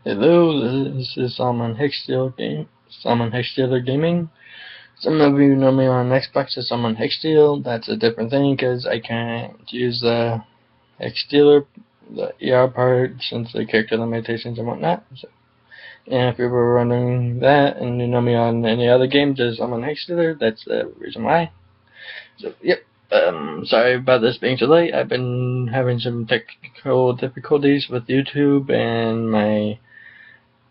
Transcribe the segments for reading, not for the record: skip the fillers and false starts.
Hello, this is Salmon Hexdealer Gaming. Some of you know me on Xbox as Salmon Hexdeal. That's a different thing because I can't use the Hexdealer, the ER part, since the character limitations and whatnot. And if you were wondering that and you know me on any other games as Salmon Hexdealer, that's the reason why. So, yep. Sorry about this being so late. I've been having some technical difficulties with YouTube and my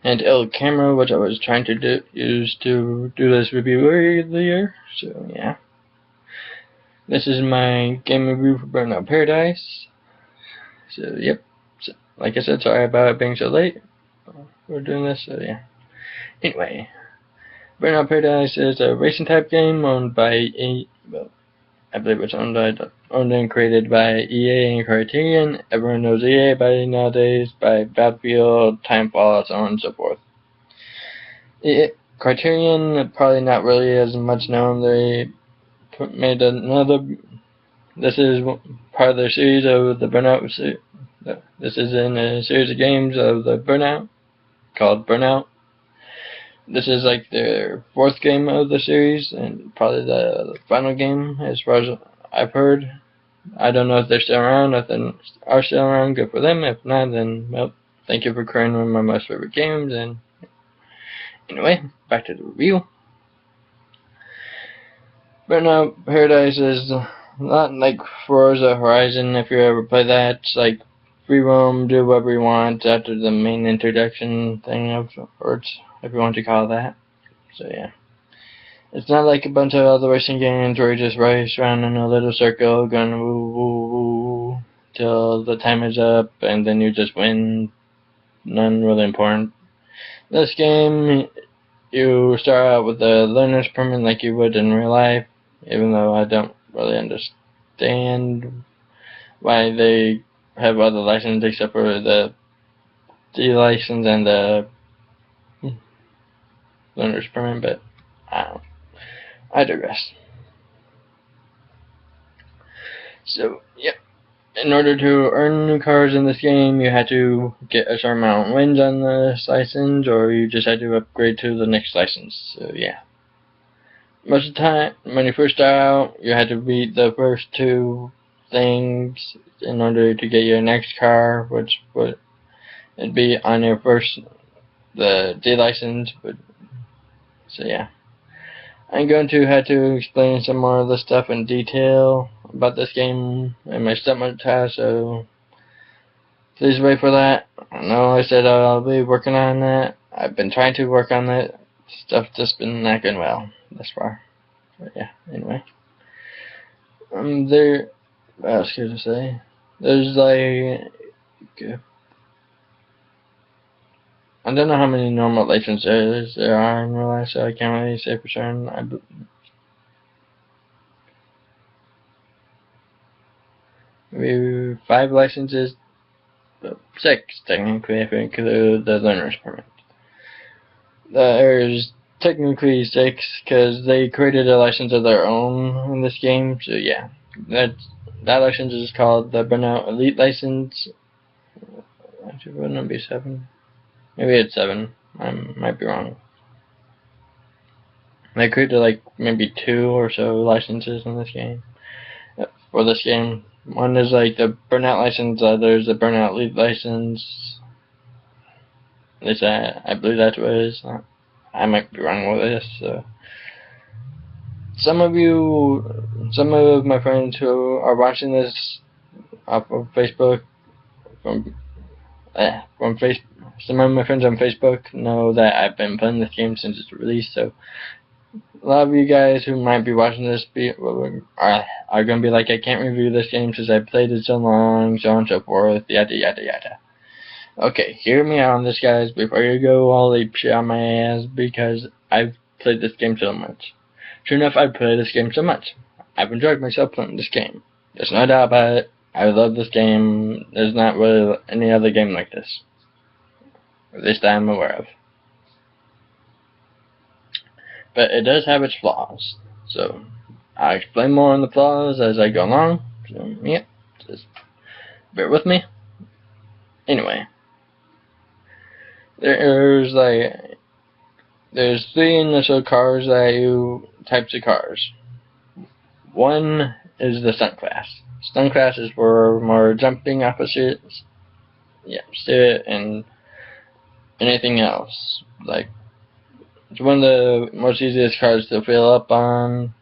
handheld camera, which I was trying to use to do this review earlier. So yeah, this is my game review for Burnout Paradise. So yep, so, like I said, sorry about it being so late. We're doing this, so yeah. Anyway, Burnout Paradise is a racing type game owned by I believe it's owned and created by EA and Criterion. Everyone knows EA by nowadays by Battlefield, Timefall, so on and so forth. Criterion, probably not really as much known. They made another. This is part of their series of the Burnout. This is in a series of games of the Burnout called Burnout. This is like their fourth game of the series and probably the final game as far as I've heard. I don't know if they're still around. If they are still around, good for them. If not, then well, thank you for creating one of my most favorite games. And anyway, back to the review. Burnout Paradise is not like Forza Horizon. If you ever play that, it's like free roam, do whatever you want after the main introduction thing of, or if you want to call it that. So yeah, it's not like a bunch of other racing games where you just race around in a little circle, going woo woo woo till the time is up, and then you just win. None really important. This game, you start out with a learner's permit like you would in real life, even though I don't really understand why they have other licenses except for the D license and the learner's permit, but I digress. So, yep. In order to earn new cars in this game, you had to get a certain amount of wins on this license, or you just had to upgrade to the next license. So, yeah. Most of the time, when you first start out, you had to beat the first two things in order to get your next car, which would be on your the D license. But so yeah, I'm going to have to explain some more of the stuff in detail about this game in my step-montage, so please wait for that. I know I said I'll be working on that. I've been trying to work on that. Stuff just been not going well thus far. But yeah, anyway. What else could I say? There's like, I don't know how many normal licenses there are in real life, so I can't really say for certain. Maybe 5 licenses, but 6 technically if you include the learner's permit. There's technically 6 because they created a license of their own in this game. So yeah, that license is called the Burnout Elite license. Actually, wouldn't it be 7? Maybe it's 7. I might be wrong. They created like maybe 2 or so licenses in this game. For this game, one is like the Burnout license. There's the Burnout Elite license. At least I believe that's what it is. I might be wrong with this. So. Some of my friends who are watching this off of Facebook, some of my friends on Facebook know that I've been playing this game since its release. So a lot of you guys who might be watching this are going to be like, I can't review this game since I played it so long, so on and so forth, yada yada yada. Okay, hear me out on this, guys, before you go all ape shit on my ass, because I've played this game so much. Sure enough, I've played this game so much. I've enjoyed myself playing this game. There's no doubt about it. I love this game. There's not really any other game like this. At least I'm aware of. But it does have its flaws. So, I'll explain more on the flaws as I go along. So, yeah, just bear with me. Anyway. There's three initial types of cars. One is the stunt class. Stunt class is for more jumping off of shit, and anything else. Like, it's one of the most easiest cars to fill up on.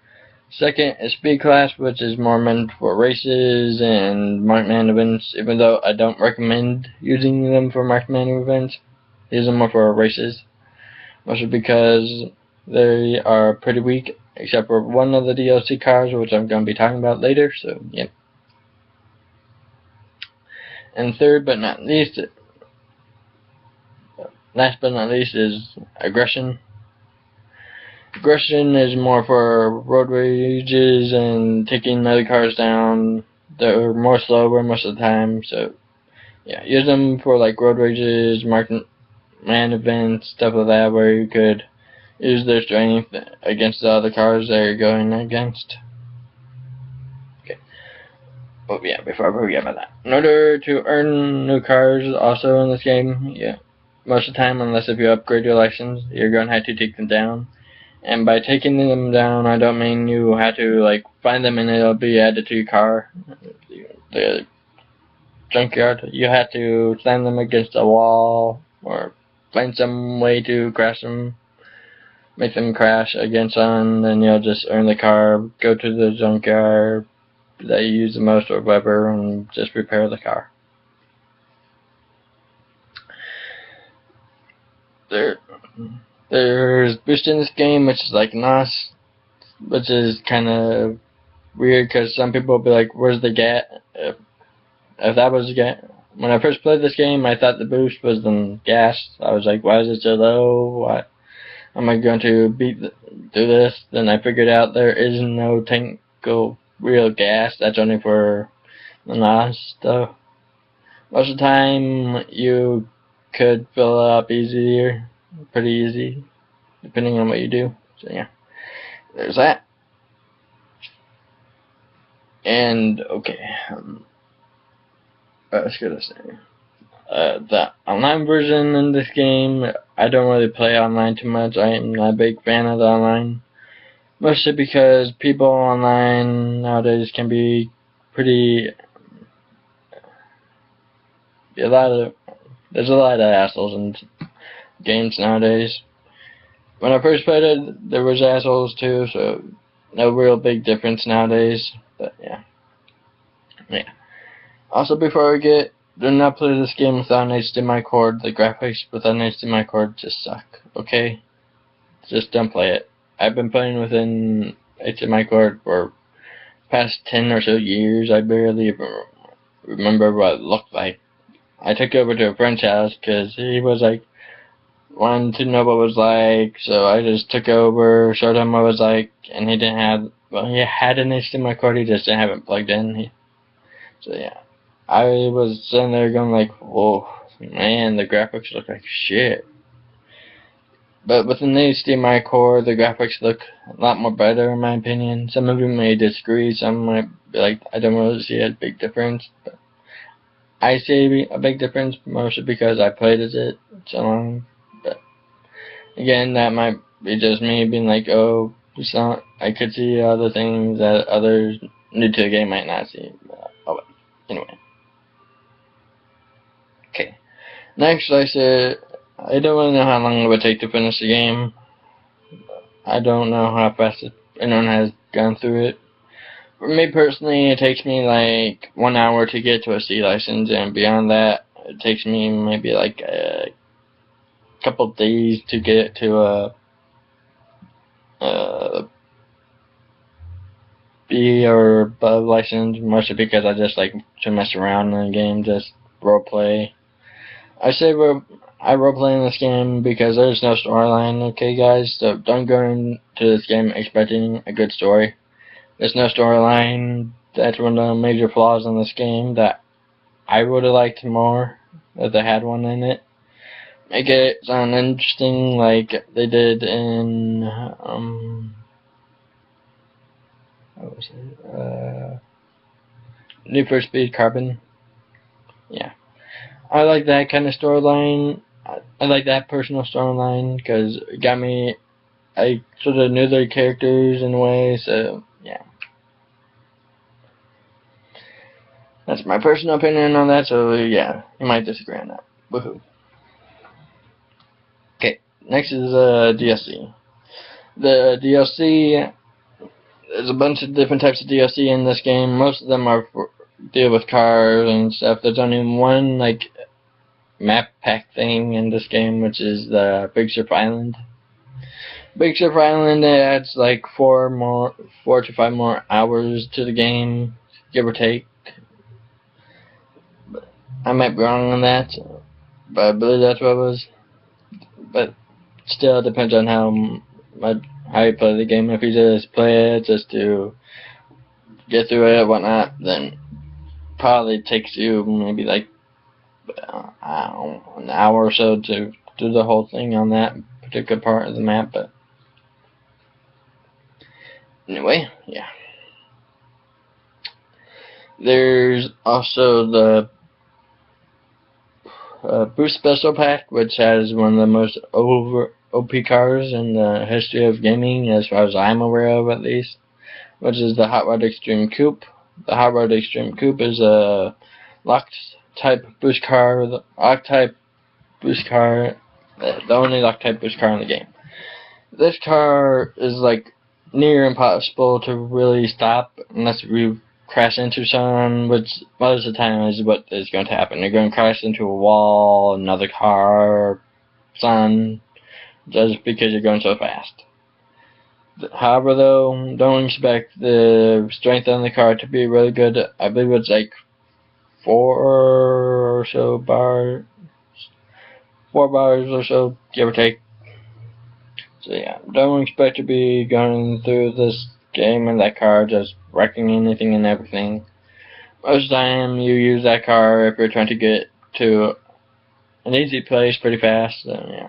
Second is speed class, which is more meant for races and markman events, even though I don't recommend using them for markman events. Use them more for races, mostly because they are pretty weak, except for one of the DLC cars, which I'm going to be talking about later, so yep. And last but not least is aggression. Aggression is more for road rages and taking other cars down. They're more slower most of the time, so yeah, use them for like road rages, markman events, stuff like that, where you could use their strength against the other cars that you're going against. Okay. Oh yeah, before I forget about that. In order to earn new cars also in this game, most of the time, unless if you upgrade your license, you're going to have to take them down. And by taking them down, I don't mean you have to like find them and it'll be added to your car. The junkyard, you have to slam them against a wall or find some way to crash them, make them crash against one, then you'll just earn the car, go to the junkyard that you use the most or whatever, and just repair the car. There's boost in this game, which is like NOS, which is kind of weird because some people will be like, where's the gas? If that was the gas. When I first played this game, I thought the boost was the gas. I was like, why is it so low? Why am I going to do this? Then I figured out there is no tank of real gas. That's only for the NOS stuff. Most of the time, you could fill it up pretty easy, depending on what you do. So yeah, there's that. And okay, what was I gonna say? The online version in this game, I don't really play online too much. I am not a big fan of the online, mostly because people online nowadays can be pretty. There's a lot of assholes in games nowadays. When I first played it, there was assholes too, so no real big difference nowadays. But yeah. Also, before I do not play this game without an HDMI cord. The graphics without an HDMI cord just suck. Okay, just don't play it. I've been playing with an HDMI cord for past 10 or so years. I barely remember what it looked like. I took over to a friend's house because he was like wanted to know what it was like, so I just took over, showed him what it was like, and he had an HDMI cord, he just didn't have it plugged in. So yeah, I was sitting there going like, whoa, man, the graphics look like shit. But with an HDMI cord, the graphics look a lot more better in my opinion. Some of you may disagree, some might be like, I don't really see a big difference, but I see a big difference mostly because I played as it so long. But again, that might be just me being like, oh, I could see other things that others new to the game might not see. But, well, anyway. Okay. Next, I said, I don't really know how long it would take to finish the game. I don't know how fast anyone has gone through it. For me personally, it takes me like 1 hour to get to a C license, and beyond that, it takes me maybe like a couple days to get to a B or above license, mostly because I just like to mess around in the game, just roleplay. I say I roleplay in this game because there's no storyline, okay guys, so don't go into this game expecting a good story. There's no storyline. That's one of the major flaws in this game that I would have liked more if they had one in it. Make it sound interesting like they did in what was it? Need for Speed Carbon. Yeah, I like that kind of storyline. I like that personal storyline because it got me. I sort of knew their characters in a way, so yeah. That's my personal opinion on that, so yeah, you might disagree on that. Woohoo. Okay, next is DLC. The DLC, there's a bunch of different types of DLC in this game. Most of them are deal with cars and stuff. There's only one like map pack thing in this game, which is the Big Surf Island. Big Surf Island adds like 4 to 5 more hours to the game, give or take. I might be wrong on that, but I believe that's what it was. But still, it depends on how you play the game. If you just play it just to get through it, whatnot, then probably takes you maybe like an hour or so to do the whole thing on that particular part of the map. But anyway, yeah. There's also the Boost Special Pack, which has one of the most OP cars in the history of gaming, as far as I'm aware of at least, which is the Hot Rod Extreme Coupe. The Hot Rod Extreme Coupe is a locked type boost car, the only locked type boost car in the game. This car is like near impossible to really stop unless we crash into someone, which most of the time is what is going to happen. You're going to crash into a wall, another car, sun, just because you're going so fast. However, though, don't expect the strength on the car to be really good. I believe it's like 4 bars or so, give or take. So yeah, don't expect to be going through this game in that car just wrecking anything and everything. Most of the time you use that car if you're trying to get to an easy place pretty fast. So yeah,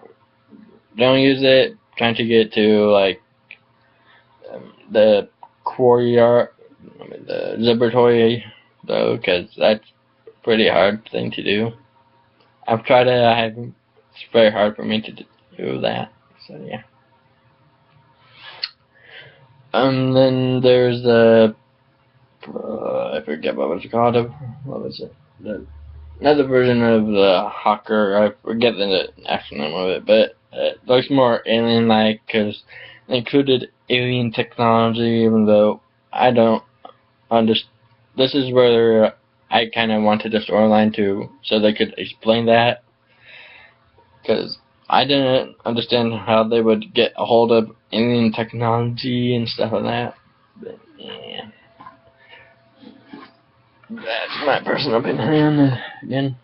don't use it trying to get to like the quarry yard, the laboratory though, because that's a pretty hard thing to do. I've tried it. It's very hard for me to do that. So yeah. Then there's the I forget what was it called. What was it? Another version of the Hawker. I forget the actual name of it, but it looks more alien-like because it included alien technology. Even though I don't understand, this is where I kind of wanted the storyline to, so they could explain that, because I didn't understand how they would get a hold of alien technology and stuff like that. But yeah, that's my personal opinion. Again,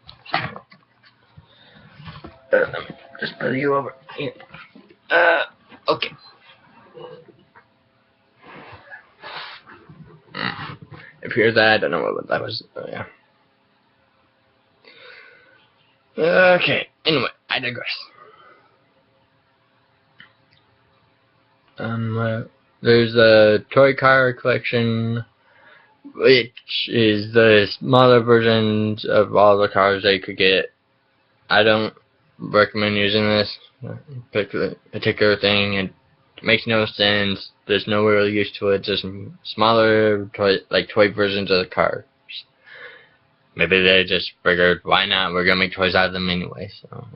let me just put you over here. Okay. If you hear that, I don't know what that was. Yeah. Okay. Anyway, I digress. There's a toy car collection, which is the smaller versions of all the cars they could get. I don't recommend using this particular thing. It makes no sense. There's no real use to it. Just smaller toy versions of the cars. Maybe they just figured, why not? We're gonna make toys out of them anyway. So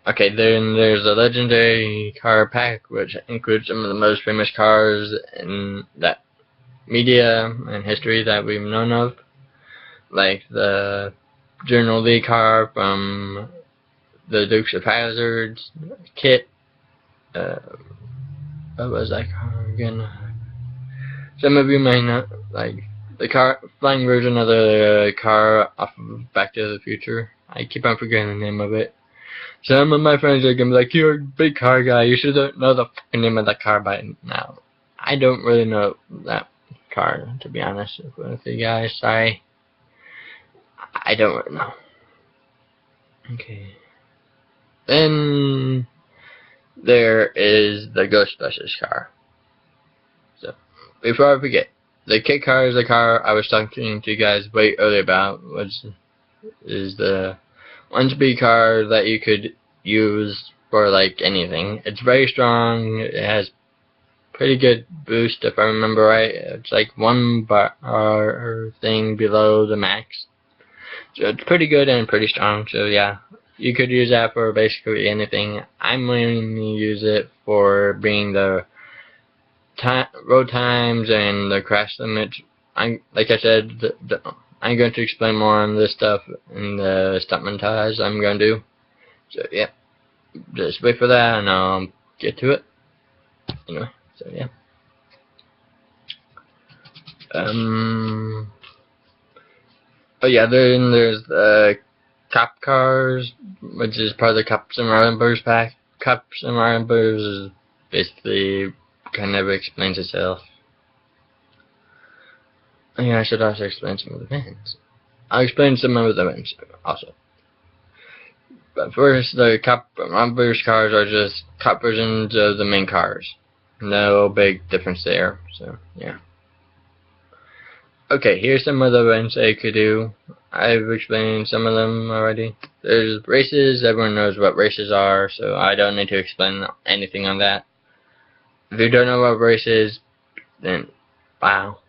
okay, then there's a legendary car pack, which includes some of the most famous cars in that media and history that we've known of, like the General Lee car from the Dukes of Hazzard's kit. What was that car again? Some of you may not like the flying version of the car off of Back to the Future. I keep on forgetting the name of it. Some of my friends are gonna be like, "You're a big car guy. You should know the fucking name of that car by now." I don't really know that car, to be honest with you guys. Sorry, I don't really know. Okay. Then there is the Ghostbusters car. So before I forget, the kit car is the car I was talking to you guys way earlier about. Was is the 1 speed car that you could use for like anything. It's very strong. It has pretty good boost if I remember right. It's like 1 bar thing below the max. So it's pretty good and pretty strong. So yeah, you could use that for basically anything. I'm going to use it for being the road times and the crash limits. Like I said, I'm going to explain more on this stuff in the stunt montage I'm going to do. So yeah, just wait for that and I'll get to it. Anyway, so yeah. But yeah, then there's the cop cars, which is part of the Cops and Robbers pack. Cops and Robbers is basically kind of explains itself. Yeah, I should also explain some of the vans. I'll explain some of the vans also. But first, the Cop and Robbers cars are just cop versions of the main cars. No big difference there, so yeah. Okay, here's some of the events that you could do. I've explained some of them already. There's races. Everyone knows what races are, so I don't need to explain anything on that. If you don't know what race is, then wow.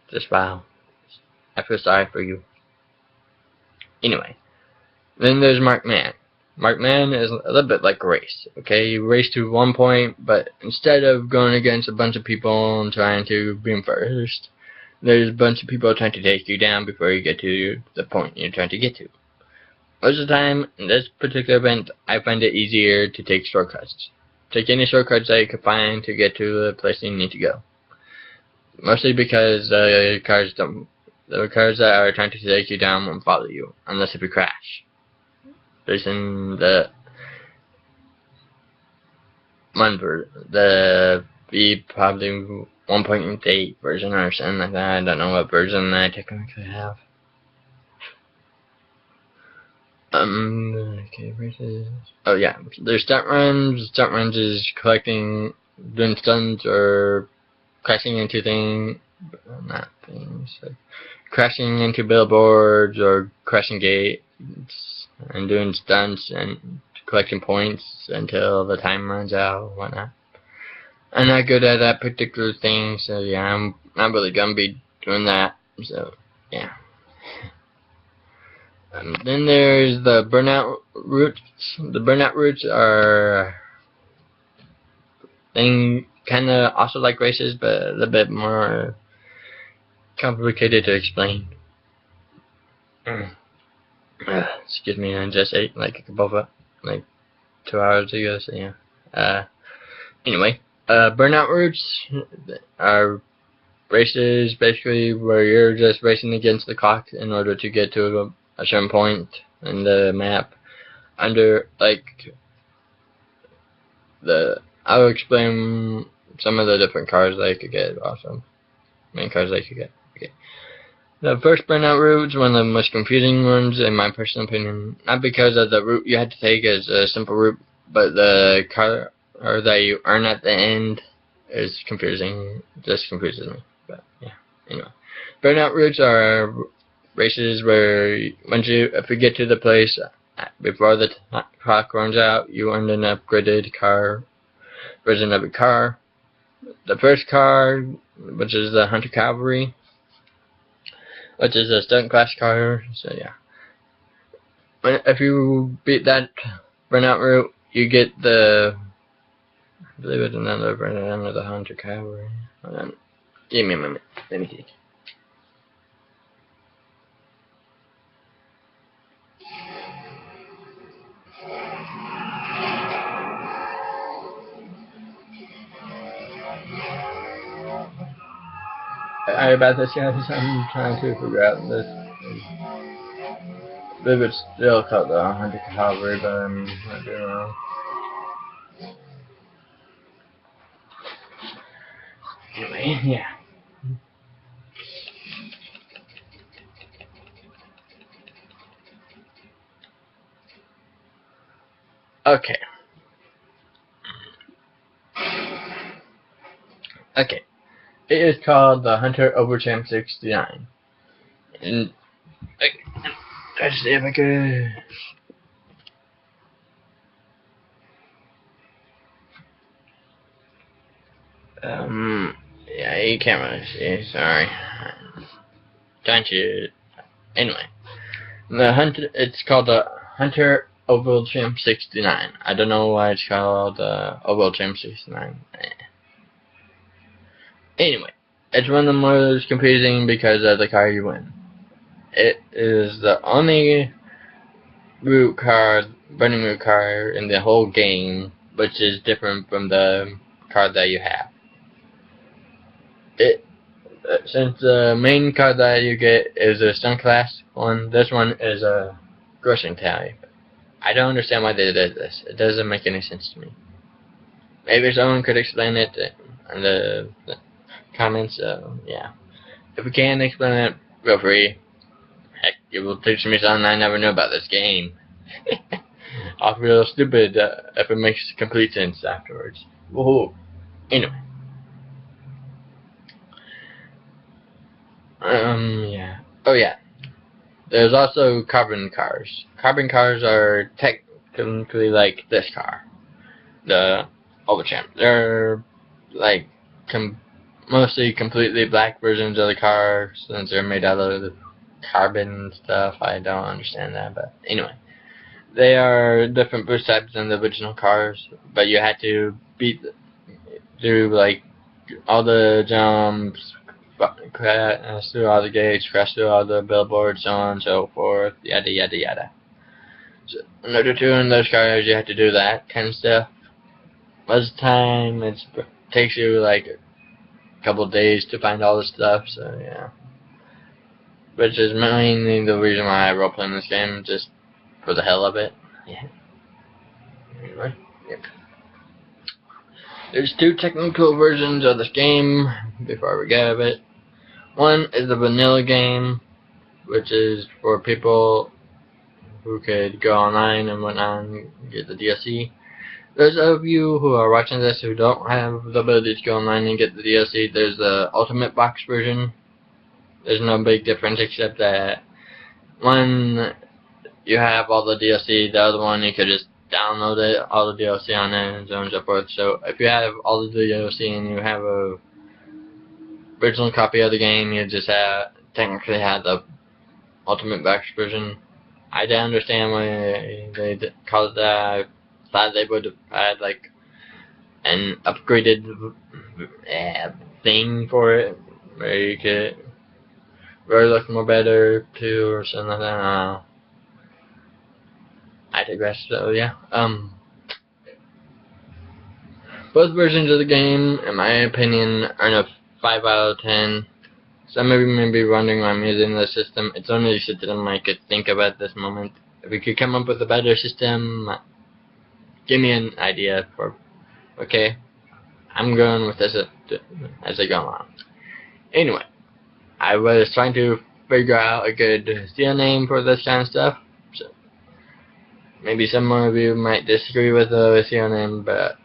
Just wow. I feel sorry for you. Anyway, then there's Mark Man. Mark Man is a little bit like a race. Okay, you race to one point, but instead of going against a bunch of people and trying to be first, there's a bunch of people trying to take you down before you get to the point you're trying to get to. Most of the time, in this particular event, I find it easier to take shortcuts. Take any shortcuts that you can find to get to the place you need to go. Mostly because the cars that are trying to take you down won't follow you, unless if you crash. There's in the probably 1.8 version or something like that. I don't know what version I technically have. Okay, races. Oh yeah, there's stunt runs. Stunt runs is doing stunts or crashing into crashing into billboards or crashing gates and doing stunts and collecting points until the time runs out and whatnot. I'm not good at that particular thing, so yeah, I'm not really gonna be doing that. So yeah. Then there's the burnout routes. The burnout routes are kind of also like races, but a little bit more complicated to explain. Excuse me, I just ate like a boba like 2 hours ago, so yeah. Anyway, burnout routes are races basically where you're just racing against the clock in order to get to a certain point in the map. I'll explain some of the different cars that you could get also. Main cars that you could get. Okay. The first burnout route is one of the most confusing ones in my personal opinion. Not because of the route you had to take as a simple route, but the car that you earn at the end is confusing. Just confuses me. But yeah. Anyway. Burnout routes are races where if you get to the place before the clock runs out, you earn an upgraded version of your car. The first car, which is the Hunter Cavalry, which is a stunt class car. So yeah, if you beat that burnout route, you get I believe it's another version of the Hunter Cavalry. Hold on, give me a minute. Let me see. Sorry about this, guys. I'm trying to figure out this. I believe it's still called the Hunter Cavalry, but I'm not doing wrong. Anyway, yeah. Okay. Okay. It is called the Hunter Overchamp 69. And Try to see if I could. Yeah, you can't really see. Sorry. Trying to. Anyway, the hunter. It's called the Hunter Oval Champ 69. I don't know why it's called Oval Champ 69. Anyway, it's one of the most confusing because of the car you win. It is the only burning root car in the whole game, which is different from the car that you have. Since the main car that you get is a stunt class one, this one is a grossing tally. I don't understand why they did this. It doesn't make any sense to me. Maybe someone could explain it in the comments. Yeah. If you can explain it, feel free. Heck, it will teach me something I never knew about this game. I'll feel stupid if it makes complete sense afterwards. Woohoo. Anyway. Yeah. Oh, yeah. There's also carbon cars. Carbon cars are technically like this car, the Overchamp. They're like mostly completely black versions of the car since they're made out of the carbon stuff. I don't understand that, but anyway. They are different boost types than the original cars, but you had to beat through like all the jumps, crash through all the gates, crash through all the billboards, so on and so forth, yada yada yada. So in order to win those cars, you have to do that kind of stuff. Most of the time, it takes you like a couple days to find all the stuff, so yeah. Which is mainly the reason why I role-play in this game, just for the hell of it. Yeah. Anyway, yep. There's two technical versions of this game before we get of it. One is the vanilla game, which is for people who could go online and whatnot and get the DLC. Those of you who are watching this who don't have the ability to go online and get the DLC, there's the Ultimate Box version. There's no big difference except that one, you have all the DLC, the other one you could just download it, all the DLC on it, and so on and so forth. So if you have all the DLC and you have a original copy of the game, you just technically have the Ultimate Box version. I don't understand why they called it that. I thought they would have had like an upgraded thing for it, where you could really look more better too, or something like that. I don't know. I digress. So yeah, both versions of the game, in my opinion, earn a 5 out of 10. Some of you may be wondering why I'm using this system. It's only a system I could think of at this moment. If we could come up with a better system, give me an idea for. Okay, I'm going with this as I go along. Anyway, I was trying to figure out a good seal name for this kind of stuff. So maybe some of you might disagree with the seal name, but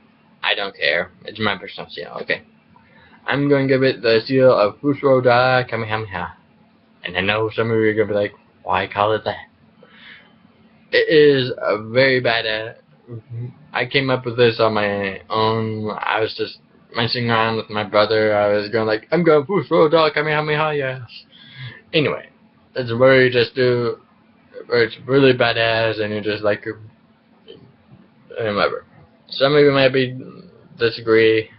I don't care. It's my personal seal. Okay. I'm going to give it the seal of Fusro Da Kamehameha. And I know some of you are going to be like, why call it that? It is a very bad. I came up with this on my own. I was just messing around with my brother. I was going like, I'm going Fusro Da Kamehameha, yes. Anyway, it's where you just do, where it's really badass and you just like, whatever. Some of you might disagree,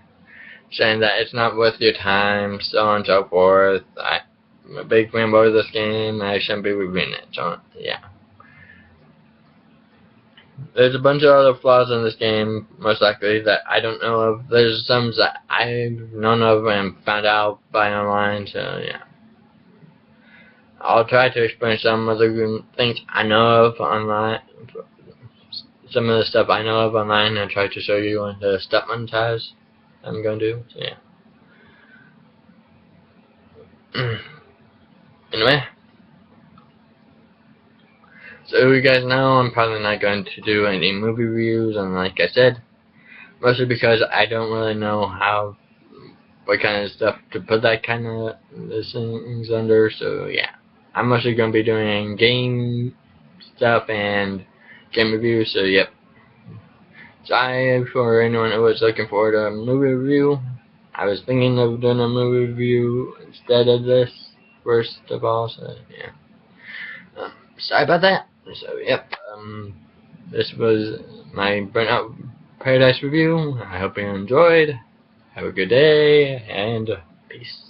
saying that it's not worth your time, so on and so forth. I'm a big fanboy of this game, and I shouldn't be reviewing it, so yeah. There's a bunch of other flaws in this game, most likely, that I don't know of. There's some that I've known of and found out by online, so yeah. I'll try to explain some of the things I know of online, some of the stuff I know of online, and try to show you in the step montage I'm going to do, so yeah. Anyway. So you guys know I'm probably not going to do any movie reviews, and like I said, mostly because I don't really know what kind of stuff to put that kind of things under, so yeah. I'm mostly going to be doing game stuff and game reviews, so yep. Sorry for anyone who was looking forward to a movie review. I was thinking of doing a movie review instead of this, first of all, so yeah. Sorry about that. So yep, this was my Burnout Paradise review. I hope you enjoyed. Have a good day, and peace.